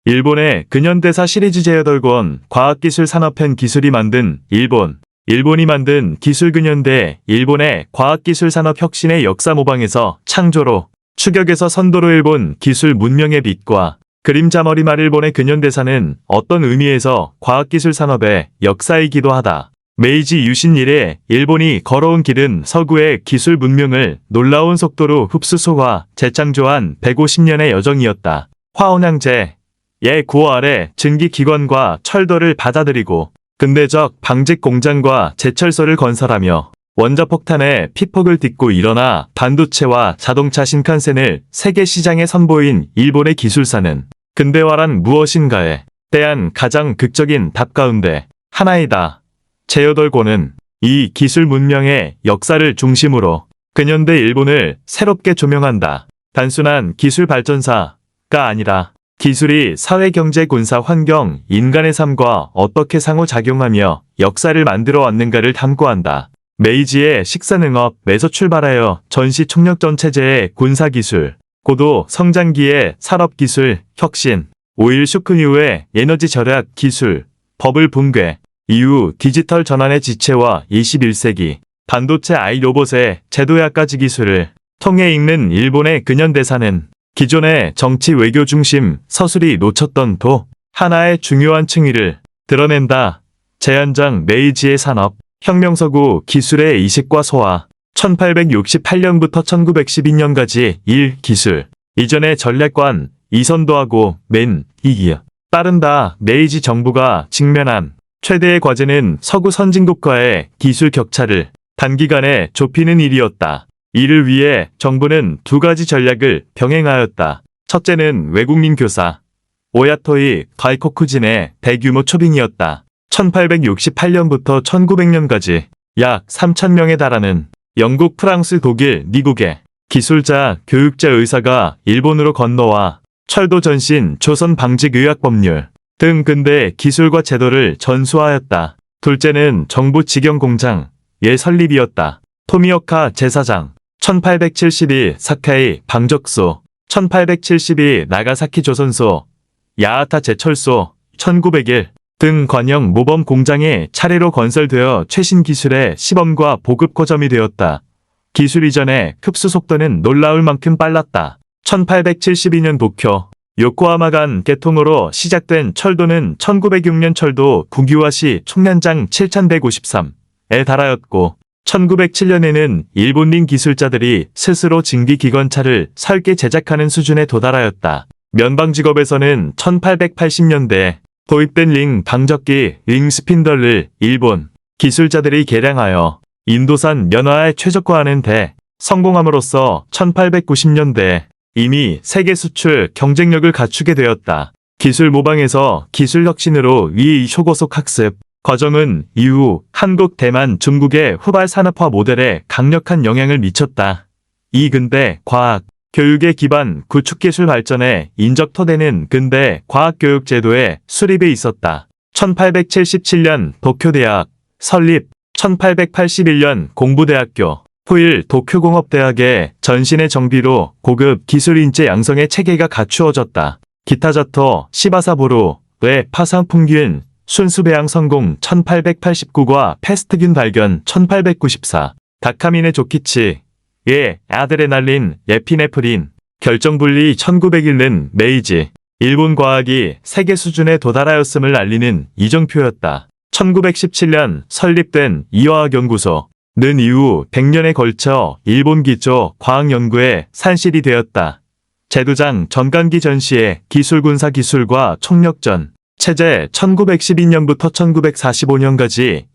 일본의 근현대사 시리즈 제8권 과학기술 산업편 기술이 만든 일본이 만든 기술 근현대 일본의 과학기술 산업 혁신의 역사 모방에서 창조로 추격에서 선도로 일본 기술 문명의 빛과 그림자머리말 일본의 근현대사는 어떤 의미에서 과학기술 산업의 역사이기도 하다. 메이지 유신 이래 일본이 걸어온 길은 서구의 기술 문명을 놀라운 속도로 흡수 소화, 재창조한 150년의 여정이었다. 화원양제 의 구호 아래 증기기관과 철도를 받아들이고 근대적 방직 공장과 제철소를 건설하며 원자폭탄의 피폭을 딛고 일어나 반도체와 자동차 신칸센을 세계 시장에 선보인 일본의 기술사는 근대화란 무엇인가에 대한 가장 극적인 답 가운데 하나이다. 제8권은 이 기술 문명의 역사를 중심으로 근현대 일본을 새롭게 조명한다. 단순한 기술 발전사가 아니라 기술이 사회, 경제, 군사, 환경, 인간의 삶과 어떻게 상호작용하며 역사를 만들어 왔는가를 탐구한다. 메이지의 식산응업에서 출발하여 전시 총력전 체제의 군사기술, 고도 성장기의 산업기술, 혁신, 오일 쇼크 이후의 에너지 절약 기술, 버블 붕괴, 이후 디지털 전환의 지체와 21세기, 반도체 아이로봇의 제도야까지 기술을 통해 읽는 일본의 근현대사는 기존의 정치 외교 중심 서술이 놓쳤던 또 하나의 중요한 층위를 드러낸다. 제한장 메이지의 산업, 혁명 서구 기술의 이식과 소화, 1868년부터 1912년까지 기술, 이전의 전략관 이선도하고 이기에 따른다. 메이지 정부가 직면한 최대의 과제는 서구 선진국과의 기술 격차를 단기간에 좁히는 일이었다. 이를 위해 정부는 두 가지 전략을 병행하였다. 첫째는 외국민 교사, 오야토이 가이코쿠진의 대규모 초빙이었다. 1868년부터 1900년까지 약 3,000명에 달하는 영국, 프랑스, 독일, 미국의 기술자, 교육자, 의사가 일본으로 건너와 철도 전신, 조선 방직 의학 법률 등 근대 기술과 제도를 전수하였다. 둘째는 정부 직영 공장의 설립이었다. 토미오카 제사장, 1872 사카이 방적소, 1872 나가사키 조선소, 야하타 제철소, 1901 등 관영 모범 공장이 차례로 건설되어 최신 기술의 시범과 보급 고점이 되었다. 기술 이전의 흡수 속도는 놀라울 만큼 빨랐다. 1872년 도쿄, 요코하마 간 개통으로 시작된 철도는 1906년 철도 국유화 시 총연장 7,153에 달하였고 1907년에는 일본인 기술자들이 스스로 증기기관차를 설계 제작하는 수준에 도달하였다. 면방직업에서는 1880년대 도입된 링 방적기 링 스핀덜을 일본 기술자들이 개량하여 인도산 면화에 최적화하는 데 성공함으로써 1890년대 이미 세계 수출 경쟁력을 갖추게 되었다. 기술 모방에서 기술 혁신으로 이 초고속 학습 과정은 이후 한국, 대만, 중국의 후발 산업화 모델에 강력한 영향을 미쳤다. 이 근대 과학 교육의 기반 구축기술 발전의 인적 토대는 근대 과학교육 제도의 수립에 있었다. 1877년 도쿄대학 설립, 1881년 공부대학교 후일 도쿄공업대학의 전신의 정비로 고급 기술 인재 양성의 체계가 갖추어졌다. 기타자토 시바사보루의 파상풍균 순수배양 성공 1889과 패스트균 발견 1894 다카미네 조키치의 아드레날린 에피네프린 결정분리 1901는 메이지 일본 과학이 세계 수준에 도달하였음을 알리는 이정표였다. 1917년 설립된 이화학연구소는 이후 100년에 걸쳐 일본 기초 과학연구의 산실이 되었다. 제도장 전간기 전시의 기술군사 기술과 총력전 체제 1912년부터 1945년까지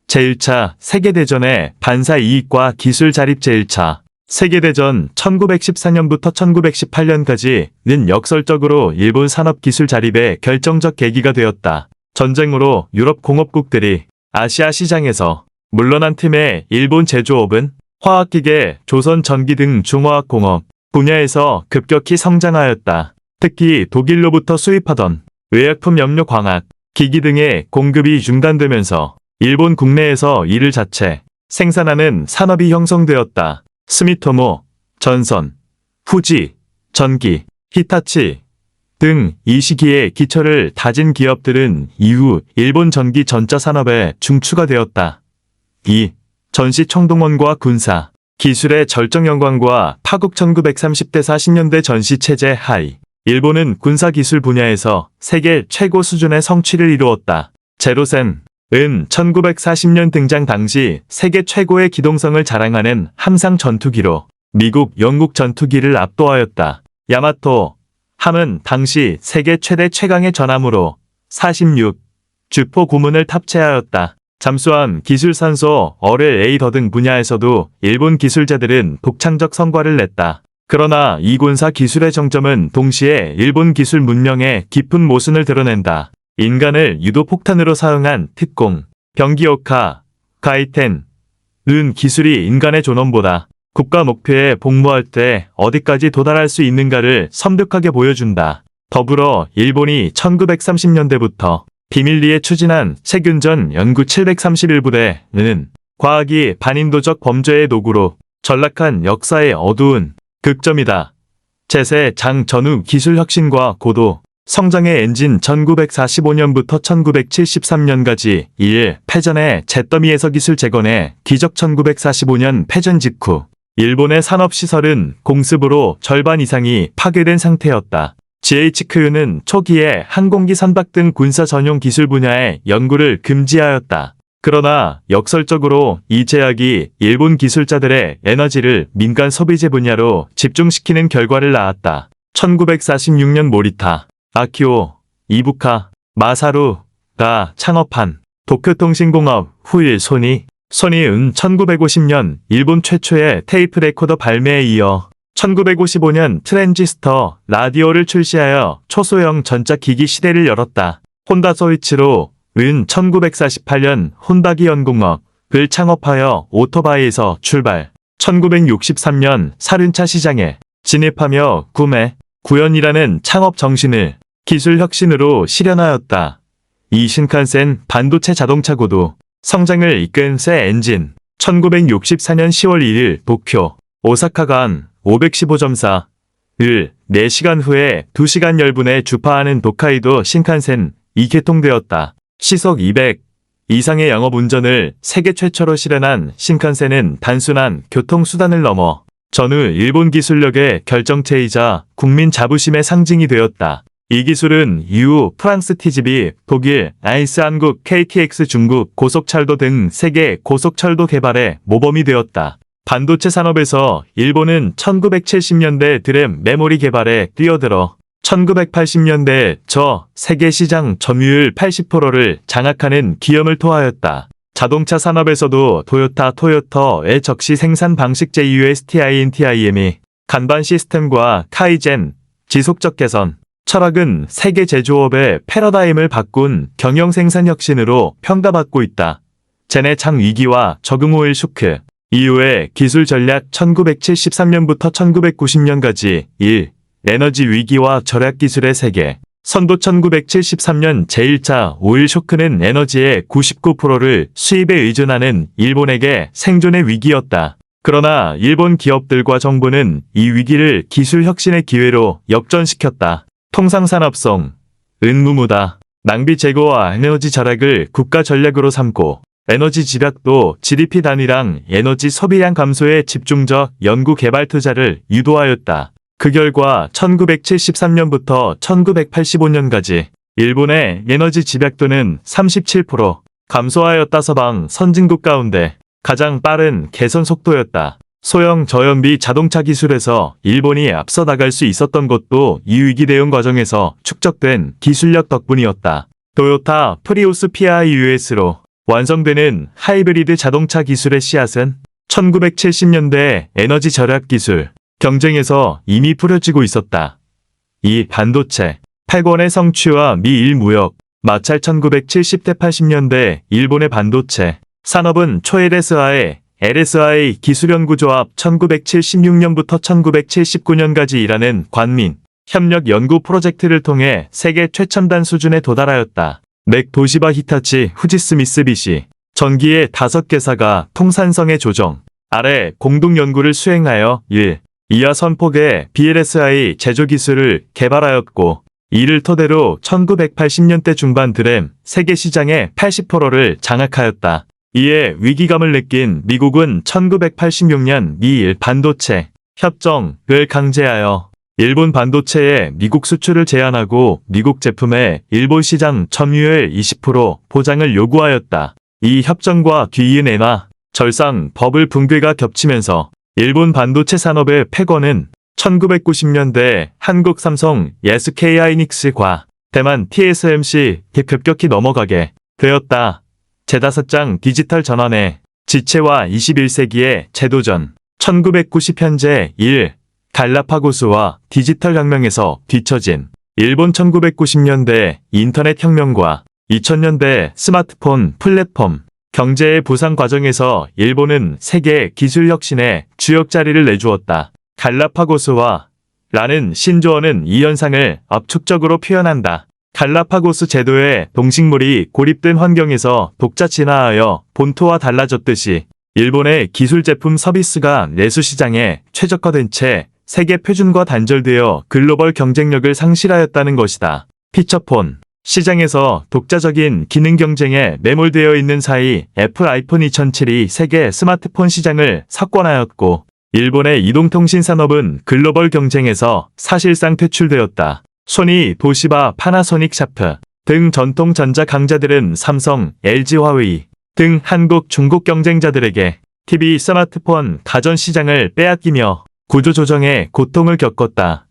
제1차 세계대전의 반사 이익과 기술 자립 제1차 세계대전 1914년부터 1918년까지는 역설적으로 일본 산업 기술 자립의 결정적 계기가 되었다. 전쟁으로 유럽 공업국들이 아시아 시장에서 물러난 틈에 일본 제조업은 화학기계, 조선 전기 등 중화학 공업 분야에서 급격히 성장하였다. 특히 독일로부터 수입하던 의약품, 염료, 광학, 기기 등의 공급이 중단되면서 일본 국내에서 이를 자체 생산하는 산업이 형성되었다. 스미토모, 전선, 후지, 전기, 히타치, 등 이 시기에 기초를 다진 기업들은 이후 일본 전기 전자 산업에 중추가 되었다. 2. 전시 총동원과 군사, 기술의 절정 영광과 파국 1930대 40년대 전시 체제 하에 일본은 군사 기술 분야에서 세계 최고 수준의 성취를 이루었다. 제로센 은 1940년 등장 당시 세계 최고의 기동성을 자랑하는 함상 전투기로 미국, 영국 전투기를 압도하였다. 야마토 함은 당시 세계 최대 최강의 전함으로 46 주포 구문을 탑재하였다. 잠수함, 기술산소, 어뢰 레이더 등 분야에서도 일본 기술자들은 독창적 성과를 냈다. 그러나 이 군사 기술의 정점은 동시에 일본 기술 문명의 깊은 모순을 드러낸다. 인간을 유도폭탄으로 사용한 특공, 병기오카, 가이텐, 은 기술이 인간의 존엄보다 국가 목표에 복무할 때 어디까지 도달할 수 있는가를 섬뜩하게 보여준다. 더불어 일본이 1930년대부터 비밀리에 추진한 세균전 연구 731부대는 과학이 반인도적 범죄의 도구로 전락한 역사의 어두운 극점이다. 제세 장 전후 기술 혁신과 고도 성장의 엔진 1945년부터 1973년까지 1. 패전의 잿더미에서 기술 재건의 기적 1945년 패전 직후 일본의 산업시설은 공습으로 절반 이상이 파괴된 상태였다. GHQ는 초기에 항공기 선박 등 군사 전용 기술 분야의 연구를 금지하였다. 그러나 역설적으로 이 제약이 일본 기술자들의 에너지를 민간 소비재 분야로 집중시키는 결과를 낳았다. 1946년 모리타, 아키오, 이부카, 마사루가 창업한 도쿄통신공업 후일 소니은 1950년 일본 최초의 테이프 레코더 발매에 이어 1955년 트랜지스터 라디오를 출시하여 초소형 전자기기 시대를 열었다. 혼다 소이치로 은 1948년 혼다기 연공업을 창업하여 오토바이에서 출발, 1963년 사륜차 시장에 진입하며 구매, 구현이라는 창업 정신을 기술 혁신으로 실현하였다. 이 신칸센 반도체 자동차 고도 성장을 이끈 새 엔진, 1964년 10월 1일 도쿄, 오사카 간 515.4을 4시간 후에 2시간 열분에 주파하는 도카이도 신칸센이 개통되었다. 시속 200 이상의 영업 운전을 세계 최초로 실현한 신칸센은 단순한 교통수단을 넘어 전후 일본 기술력의 결정체이자 국민 자부심의 상징이 되었다. 이 기술은 이후 프랑스 TGV, 독일, 아이스 한국, KTX 중국, 고속철도 등 세계 고속철도 개발의 모범이 되었다. 반도체 산업에서 일본은 1970년대 드램 메모리 개발에 뛰어들어 1980년대 저 세계 시장 점유율 80%를 장악하는 기염을 토하였다. 자동차 산업에서도 토요타의 적시 생산 방식 JUSTINTIM이 간반 시스템과 카이젠, 지속적 개선, 철학은 세계 제조업의 패러다임을 바꾼 경영 생산 혁신으로 평가받고 있다. 제네창 위기와 적응 오일 쇼크 이후의 기술 전략 1973년부터 1990년까지 1. 에너지 위기와 절약 기술의 세계 선도 1973년 제1차 오일 쇼크는 에너지의 99%를 수입에 의존하는 일본에게 생존의 위기였다. 그러나 일본 기업들과 정부는 이 위기를 기술 혁신의 기회로 역전시켰다. 통상산업성, 은무무다, 낭비 제거와 에너지 절약을 국가 전략으로 삼고 에너지 집약도 GDP 단위랑 에너지 소비량 감소에 집중적 연구 개발 투자를 유도하였다. 그 결과 1973년부터 1985년까지 일본의 에너지 집약도는 37% 감소하였다. 서방 선진국 가운데 가장 빠른 개선 속도였다. 소형 저연비 자동차 기술에서 일본이 앞서 나갈 수 있었던 것도 이 위기 대응 과정에서 축적된 기술력 덕분이었다. 토요타 프리우스 PIUS로 완성되는 하이브리드 자동차 기술의 씨앗은 1970년대 에너지 절약 기술 경쟁에서 이미 뿌려지고 있었다. 이 반도체, 패권의 성취와 미일 무역, 마찰 1970대 80년대 일본의 반도체 산업은 LSI 기술연구조합 1976년부터 1979년까지 일하는 관민, 협력 연구 프로젝트를 통해 세계 최첨단 수준에 도달하였다. 맥 도시바 히타치 후지스 미쓰비시 전기의 5개사가 통산성의 조정 아래 공동 연구를 수행하여 1. 이하 선폭의 BLSI 제조 기술을 개발하였고 이를 토대로 1980년대 중반 드램 세계 시장의 80%를 장악하였다. 이에 위기감을 느낀 미국은 1986년 미일 반도체 협정을 강제하여 일본 반도체의 미국 수출을 제한하고 미국 제품의 일본 시장 점유율 20% 보장을 요구하였다. 이 협정과 뒤이은 엔화 절상 버블 붕괴가 겹치면서 일본 반도체 산업의 패권은 1990년대 한국 삼성, SK 하이닉스과 대만 TSMC에 급격히 넘어가게 되었다. 제5장 디지털 전환의 지체와 21세기의 제도전 1990 현재 1. 갈라파고스와 디지털 혁명에서 뒤처진 일본 1990년대 인터넷 혁명과 2000년대 스마트폰 플랫폼 경제의 부상 과정에서 일본은 세계 기술 혁신의 주역 자리를 내주었다. 갈라파고스와 라는 신조어는 이 현상을 압축적으로 표현한다. 갈라파고스 제도의 동식물이 고립된 환경에서 독자 진화하여 본토와 달라졌듯이 일본의 기술 제품 서비스가 내수 시장에 최적화된 채 세계 표준과 단절되어 글로벌 경쟁력을 상실하였다는 것이다. 피처폰 시장에서 독자적인 기능 경쟁에 매몰되어 있는 사이 애플 아이폰 2007이 세계 스마트폰 시장을 석권하였고 일본의 이동통신 산업은 글로벌 경쟁에서 사실상 퇴출되었다. 소니, 도시바, 파나소닉, 샤프 등 전통 전자 강자들은 삼성, LG, 화웨이 등 한국, 중국 경쟁자들에게 TV, 스마트폰, 가전 시장을 빼앗기며 구조조정에 고통을 겪었다.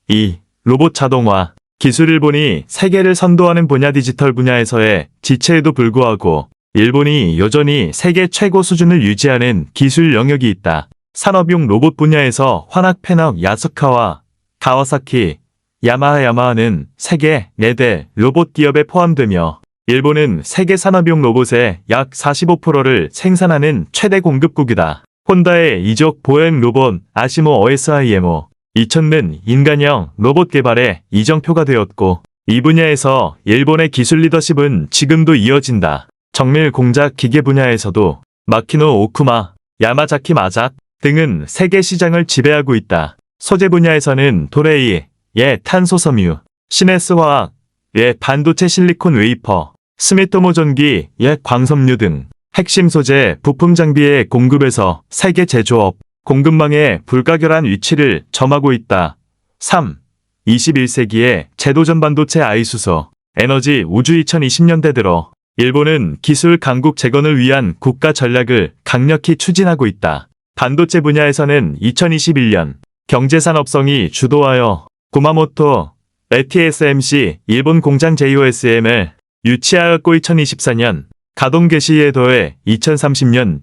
2. 로봇 자동화 기술 일본이 세계를 선도하는 분야 디지털 분야에서의 지체에도 불구하고 일본이 여전히 세계 최고 수준을 유지하는 기술 영역이 있다. 산업용 로봇 분야에서 화낙, 페넉, 야스카와 가와사키, 야마하는 세계 4대 로봇 기업에 포함되며 일본은 세계 산업용 로봇의 약 45%를 생산하는 최대 공급국이다. 혼다의 이족 보행 로봇 아시모 OSIMO 2000는 인간형 로봇 개발에 이정표가 되었고 이 분야에서 일본의 기술 리더십은 지금도 이어진다. 정밀 공작 기계 분야에서도 마키노 오쿠마, 야마자키 마작 등은 세계 시장을 지배하고 있다. 소재 분야에서는 도레이의 탄소 섬유, 시네스 화학의 반도체 실리콘 웨이퍼, 스미토모 전기의 광섬유 등 핵심 소재, 부품 장비의 공급에서 세계 제조업, 공급망의 불가결한 위치를 점하고 있다. 3. 21세기의 제도전 반도체 아이수소, 에너지 우주 2020년대 들어 일본은 기술 강국 재건을 위한 국가 전략을 강력히 추진하고 있다. 반도체 분야에서는 2021년 경제산업성이 주도하여 구마모토, TSMC, 일본 공장 JOSM을 유치하였고 2024년 가동 개시에 더해 2030년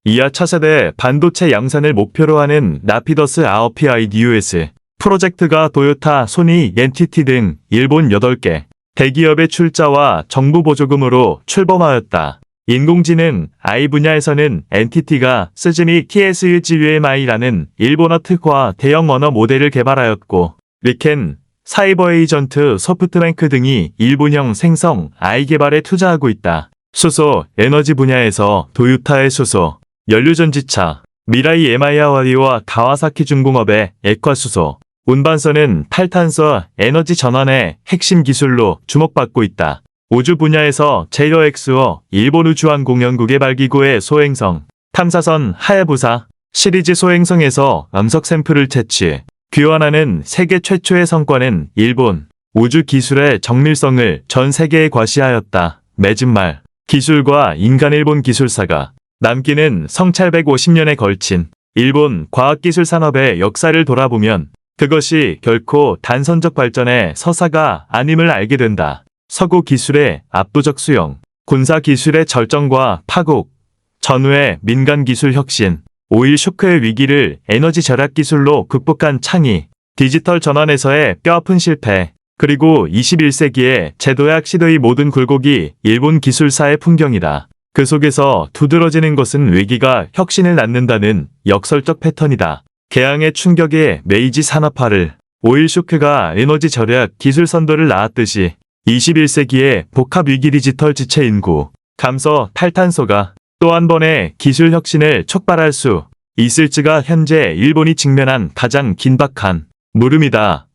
이하 차세대 반도체 양산을 목표로 하는 라피더스 RPIDUS 프로젝트가 도요타, 소니, NTT 등 일본 8개 대기업의 출자와 정부 보조금으로 출범하였다. 인공지능 AI 분야에서는 NTT가 스즈미 TSUGUMI라는 일본어 특화 대형 언어 모델을 개발하였고 리켄, 사이버 에이전트, 소프트뱅크 등이 일본형 생성 AI 개발에 투자하고 있다. 수소, 에너지 분야에서 도요타의 수소, 연료전지차, 미라이 MIR와디와 가와사키 중공업의 액화수소, 운반선은 탈탄소 에너지 전환의 핵심 기술로 주목받고 있다. 우주 분야에서 JOXO, 일본 우주항공연구개 발기구의 소행성, 탐사선 하야부사 시리즈 소행성에서 암석 샘플을 채취, 귀환하는 세계 최초의 성과는 일본 우주 기술의 정밀성을 전 세계에 과시하였다. 맺은 말, 기술과 인간 일본 기술사가 남기는 성찰 150년에 걸친 일본 과학기술 산업의 역사를 돌아보면 그것이 결코 단선적 발전의 서사가 아님을 알게 된다. 서구 기술의 압도적 수용, 군사 기술의 절정과 파국, 전후의 민간 기술 혁신, 오일 쇼크의 위기를 에너지 절약 기술로 극복한 창의, 디지털 전환에서의 뼈아픈 실패, 그리고 21세기의 제도약 시도의 모든 굴곡이 일본 기술사의 풍경이다. 그 속에서 두드러지는 것은 위기가 혁신을 낳는다는 역설적 패턴이다. 개항의 충격에 메이지 산업화를, 오일 쇼크가 에너지 절약 기술 선도를 낳았듯이 21세기의 복합 위기 디지털 지체 인구, 감서 탈탄소가 또 한 번의 기술 혁신을 촉발할 수 있을지가 현재 일본이 직면한 가장 긴박한 물음이다.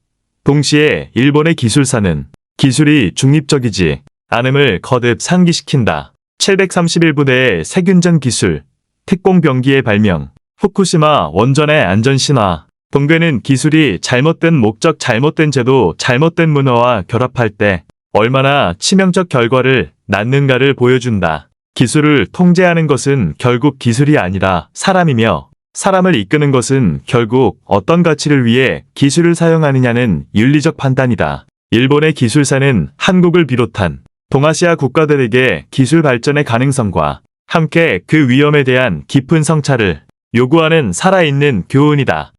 동시에 일본의 기술사는 기술이 중립적이지 않음을 거듭 상기시킨다. 731부대의 세균전 기술, 특공병기의 발명, 후쿠시마 원전의 안전 신화, 붕괴는 기술이 잘못된 목적, 잘못된 제도, 잘못된 문화와 결합할 때 얼마나 치명적 결과를 낳는가를 보여준다. 기술을 통제하는 것은 결국 기술이 아니라 사람이며 사람을 이끄는 것은 결국 어떤 가치를 위해 기술을 사용하느냐는 윤리적 판단이다. 일본의 기술사는 한국을 비롯한 동아시아 국가들에게 기술 발전의 가능성과 함께 그 위험에 대한 깊은 성찰을 요구하는 살아있는 교훈이다.